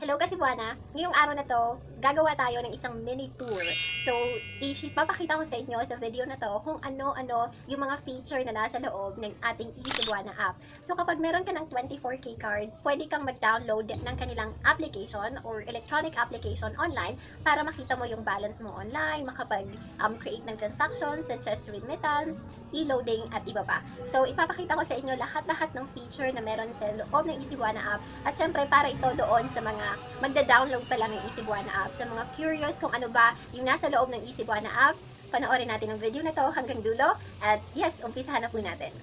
Hello ka Cebuana! Ngayong araw na to, gagawa tayo ng isang mini tour. So, papakita ko sa inyo sa video na to kung ano-ano yung mga feature na nasa loob ng ating Cebuana App. So, kapag meron ka ng 24K card, pwede kang mag-download ng kanilang application or electronic application online para makita mo yung balance mo online, makapag-create ng transactions such as remittance, e-loading, at iba pa. So, ipapakita ko sa inyo lahat-lahat ng feature na meron sa loob ng Cebuana App. At syempre, para ito doon sa mga magda-download pa lang ng Cebuana App. Sa mga curious kung ano ba yung nasa loob ng Cebuana App, panoorin natin ang video na to hanggang dulo. At yes, umpisahan na po natin.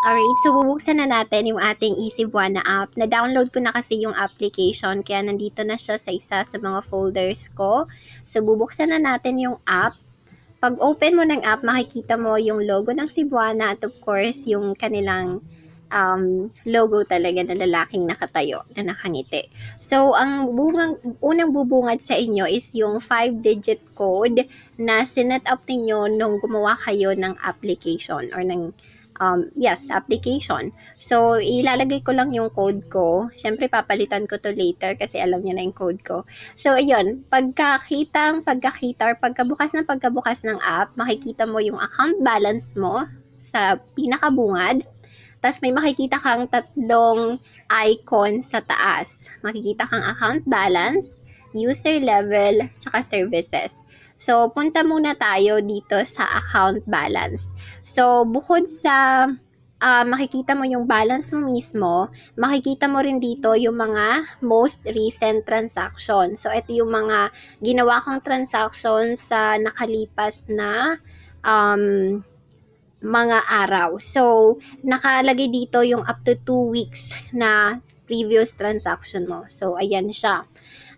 Alright, so bubuksan na natin yung ating Cebuana App. Na-download ko na kasi yung application, kaya nandito na siya sa isa sa mga folders ko. So bubuksan na natin yung app. Pag open mo ng app, makikita mo yung logo ng Cebuana at of course, yung kanilang logo talaga na lalaking nakatayo, na nakangiti. So, ang unang bubungad sa inyo is yung 5-digit code na sinet up ninyo nung gumawa kayo ng application or ng application. So, ilalagay ko lang yung code ko. Siyempre, papalitan ko to later kasi alam niyo na yung code ko. So, ayun. Pagkabukas ng app, makikita mo yung account balance mo sa pinakabungad. Tapos, may makikita kang tatlong icon sa taas. Makikita kang account balance, user level, tsaka services. So, punta muna tayo dito sa account balance. So, bukod sa makikita mo yung balance mo mismo, makikita mo rin dito yung mga most recent transaction. So, ito yung mga ginawa kong transaction sa nakalipas na mga araw. So, nakalagay dito yung up to 2 weeks na previous transaction mo. So, ayan siya.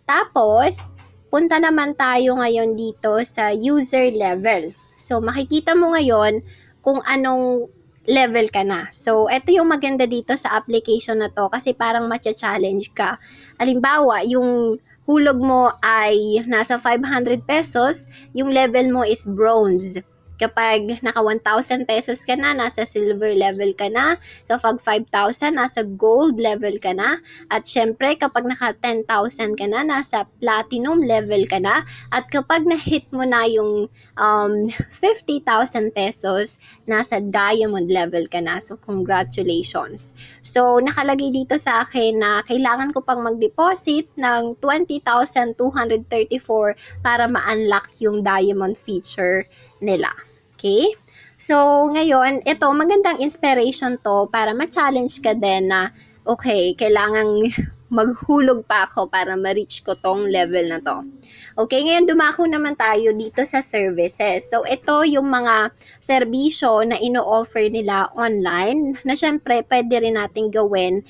Tapos, punta naman tayo ngayon dito sa user level. So, makikita mo ngayon kung anong level ka na. So, ito yung maganda dito sa application na to kasi parang matcha-challenge ka. Halimbawa, yung hulog mo ay nasa 500 pesos, yung level mo is bronze. Kapag naka 1,000 pesos ka na, nasa silver level ka na. Kapag 5,000, nasa gold level ka na. At syempre, kapag naka 10,000 ka na, nasa platinum level ka na. At kapag na-hit mo na yung 50,000 pesos, nasa diamond level ka na. So, congratulations. So, nakalagay dito sa akin na kailangan ko pang mag-deposit ng 20,234 para ma-unlock yung diamond feature nila. Okay? So, ngayon, ito, magandang inspiration to para ma-challenge ka din na, okay, kailangang maghulog pa ako para ma-reach ko tong level na to. Okay, ngayon dumako naman tayo dito sa services. So, ito yung mga serbisyo na ino-offer nila online na syempre pwede rin natin gawin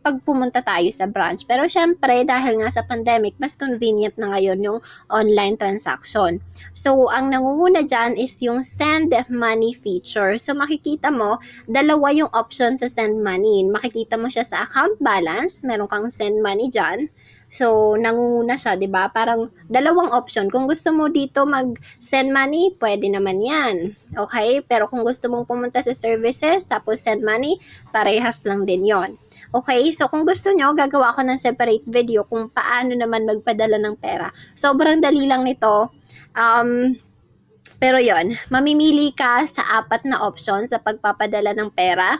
pag pumunta tayo sa branch. Pero syempre, dahil nga sa pandemic, mas convenient na ngayon yung online transaction. So, ang nangunguna dyan is yung send money feature. So, makikita mo, dalawa yung option sa send money. Makikita mo siya sa account balance, meron kang send money dyan. So, nangunguna siya, 'di ba? Parang dalawang option. Kung gusto mo dito mag-send money, pwede naman 'yan. Okay? Pero kung gusto mong pumunta sa services tapos send money, parehas lang din 'yon. Okay? So, kung gusto nyo, gagawa ko ng separate video kung paano naman magpadala ng pera. Sobrang dali lang nito. Pero yon, mamimili ka sa 4 na options sa pagpapadala ng pera.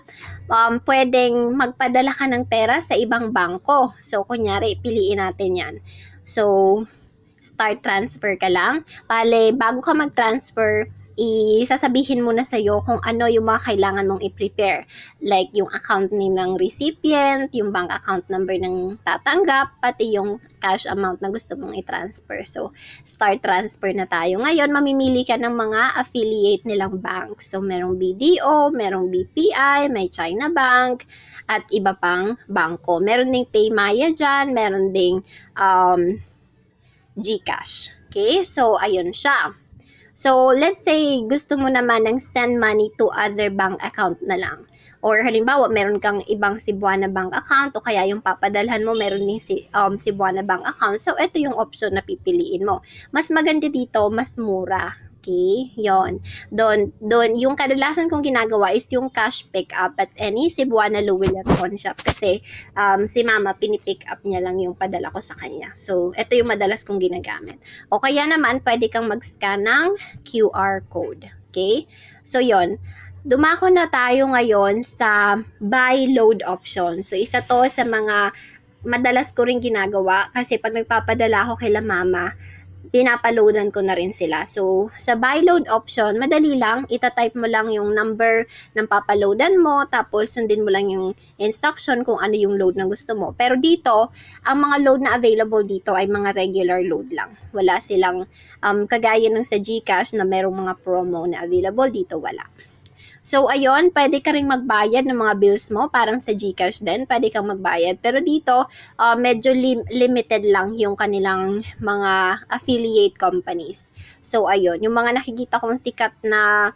Pwedeng magpadala ka ng pera sa ibang bangko. So, kunyari, piliin natin yan. So, start transfer ka lang. Bago ka mag-transfer, isasabihin mo na sa'yo kung ano yung mga kailangan mong i-prepare. Like yung account name ng recipient, yung bank account number ng tatanggap, pati yung cash amount na gusto mong i-transfer. So, start transfer na tayo. Ngayon, mamimili ka ng mga affiliate nilang bank. So, merong BDO, merong BPI, may China Bank, at iba pang bangko. Meron ding Paymaya dyan, meron ding GCash. Okay? So, ayun siya. So, let's say gusto mo naman ng send money to other bank account na lang. Or halimbawa, meron kang ibang Cebuana bank account o kaya yung papadalhan mo meron din Cebuana bank account. So, ito yung option na pipiliin mo. Mas maganda dito, mas mura. Okay, yon. Doon, yung kadalasan kong ginagawa is yung cash pick up at any Cebuana Lhuillier pawn shop kasi si mama, pinipick up niya lang yung padala ko sa kanya. So, ito yung madalas kong ginagamit. O kaya naman, pwede kang mag-scan ng QR code. Okay? So, yon. Dumako na tayo ngayon sa buy load option. So, isa to sa mga madalas ko rin ginagawa kasi pag nagpapadala ako kay mama, pinapaloadan ko na rin sila. So, sa buy load option, madali lang. Itatype mo lang yung number ng papaloadan mo, tapos sundin mo lang yung instruction kung ano yung load na gusto mo. Pero dito, ang mga load na available dito ay mga regular load lang. Wala silang, kagaya ng sa GCash na merong mga promo na available, dito wala. So, ayun, pwede ka rin magbayad ng mga bills mo, parang sa GCash din, pwede kang magbayad. Pero dito, medyo limited lang yung kanilang mga affiliate companies. So, ayun, yung mga nakikita kong sikat na,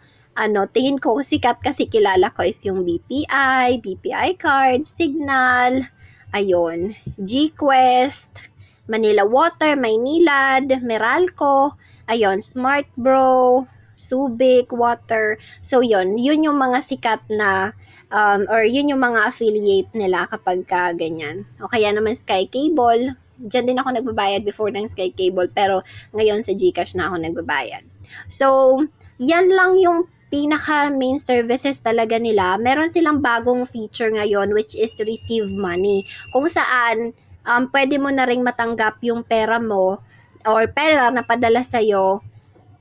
tingin ko sikat kasi kilala ko is yung BPI Card, Signal, ayun, GQuest, Manila Water, Maynilad, Meralco, ayun, Smart Bro, Subic, Water. So, yun yung mga sikat na, or yun yung mga affiliate nila kapag ganyan. O kaya naman Sky Cable. Diyan din ako nagbabayad before ng Sky Cable, pero ngayon sa GCash na ako nagbabayad. So, yan lang yung pinaka main services talaga nila. Meron silang bagong feature ngayon which is receive money. Kung saan, pwede mo na ring matanggap yung pera mo or pera na padala sa'yo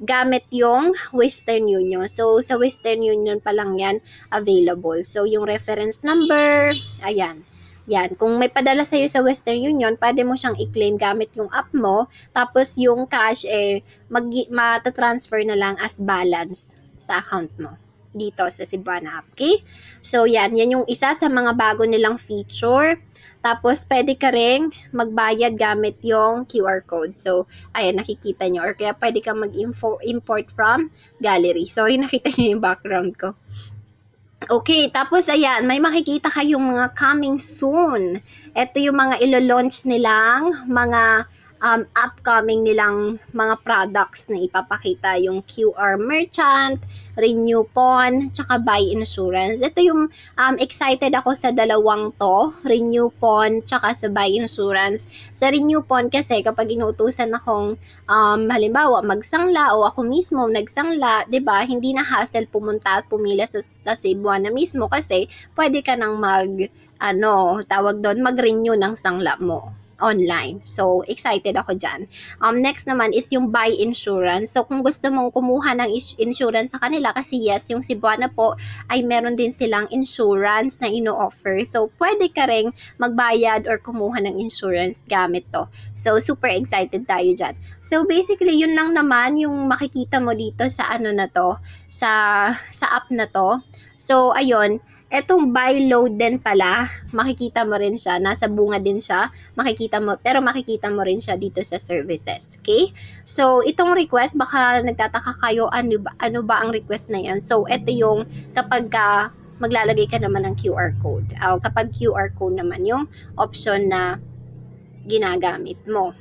gamit yung Western Union. So, sa Western Union pa lang yan available. So, yung reference number, ayan. Yan. Kung may padala sa'yo sa Western Union, pwede mo siyang i-claim gamit yung app mo. Tapos, yung cash, matatransfer na lang as balance sa account mo dito sa Cebuana App. Okay? So, yan. Yan yung isa sa mga bago nilang feature. Tapos, pwede ka rin magbayad gamit yung QR code. So, ayan, nakikita nyo. Or kaya pwede kang mag-import from gallery. Sorry, nakita nyo yung background ko. Okay, tapos ayan, may makikita kayong mga coming soon. Ito yung mga ilo-launch nilang mga upcoming nilang mga products na ipapakita, yung QR merchant, renew pawn, tsaka buy insurance. Ito yung excited ako sa dalawang to, renew pawn, tsaka sa buy insurance. Sa renew pawn kasi kapag inuutusan akong halimbawa magsangla o ako mismo nagsangla, 'di ba? Hindi na hassle pumunta at pumila sa Cebuana mismo kasi pwede ka nang mag-renew ng sangla mo online. So, excited ako dyan. Next naman is yung buy insurance. So, kung gusto mong kumuha ng insurance sa kanila, kasi yes, yung Cebuana po ay meron din silang insurance na ino-offer. So, pwede ka rin magbayad or kumuha ng insurance gamit to. So, super excited tayo dyan. So, basically, yun lang naman yung makikita mo dito sa na to, sa app na to. So, ayun, etong buy load din pala, makikita mo rin siya, nasa bunga din siya, makikita mo rin siya dito sa services, okay? So, itong request, baka nagtataka kayo, ano ba ang request na yan? So, ito yung kapag maglalagay ka naman ng QR code. Kapag QR code naman yung option na ginagamit mo.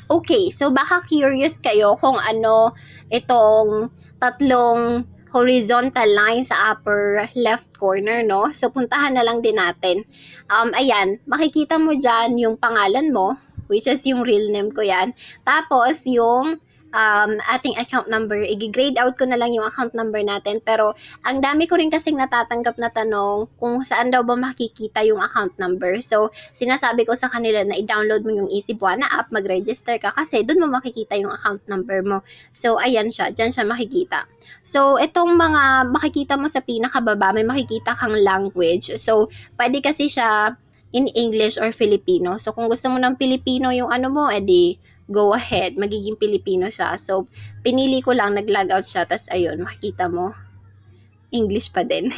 Okay, so baka curious kayo kung ano itong tatlong horizontal line sa upper left corner, no? So, puntahan na lang din natin. Ayan, makikita mo dyan yung pangalan mo, which is yung real name ko yan. Tapos, yung ating account number, i-grade out ko na lang yung account number natin. Pero, ang dami ko rin kasing natatanggap na tanong kung saan daw ba makikita yung account number. So, sinasabi ko sa kanila na i-download mo yung Cebuana app, mag-register ka kasi doon mo makikita yung account number mo. So, ayan siya, dyan siya makikita. So, itong mga makikita mo sa pinakababa, may makikita kang language. So, pwede kasi siya in English or Filipino. So, kung gusto mo ng Filipino yung mo, edi go ahead, magiging Pilipino siya. So, pinili ko lang, nag-log out siya, tas ayun, makikita mo, English pa din.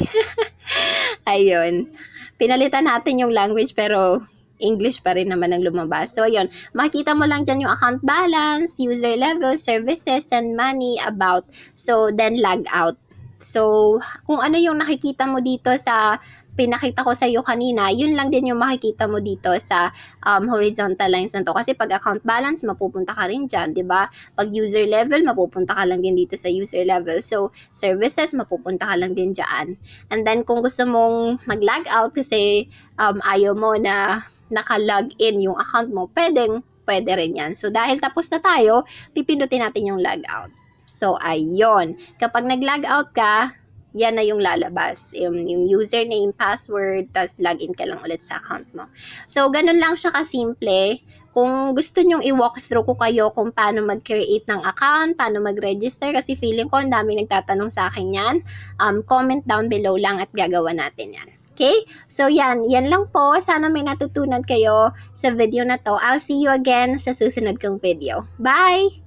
Ayun. Pinalitan natin yung language, pero English pa rin naman ang lumabas. So, ayun, makikita mo lang dyan yung account balance, user level, services, send money, about. So, then log out. So, kung ano yung nakikita mo dito sa pinakita ko sa'yo kanina, yun lang din yung makikita mo dito sa horizontal lines na to. Kasi pag account balance, mapupunta ka rin dyan, di ba? Pag user level, mapupunta ka lang din dito sa user level. So, services, mapupunta ka lang din dyan. And then, kung gusto mong mag-log out kasi ayaw mo na naka-log in yung account mo, pwede rin yan. So, dahil tapos na tayo, pipindutin natin yung log out. So, ayun. Kapag nag-log out ka, yan na yung lalabas. Yung username, password, tapos login ka lang ulit sa account mo. So, ganun lang siya kasimple. Kung gusto nyong i-walkthrough ko kayo kung paano mag-create ng account, paano mag-register, kasi feeling ko ang dami nagtatanong sa akin yan, comment down below lang at gagawa natin yan. Okay? So, yan lang po. Sana may natutunan kayo sa video na to. I'll see you again sa susunod kong video. Bye!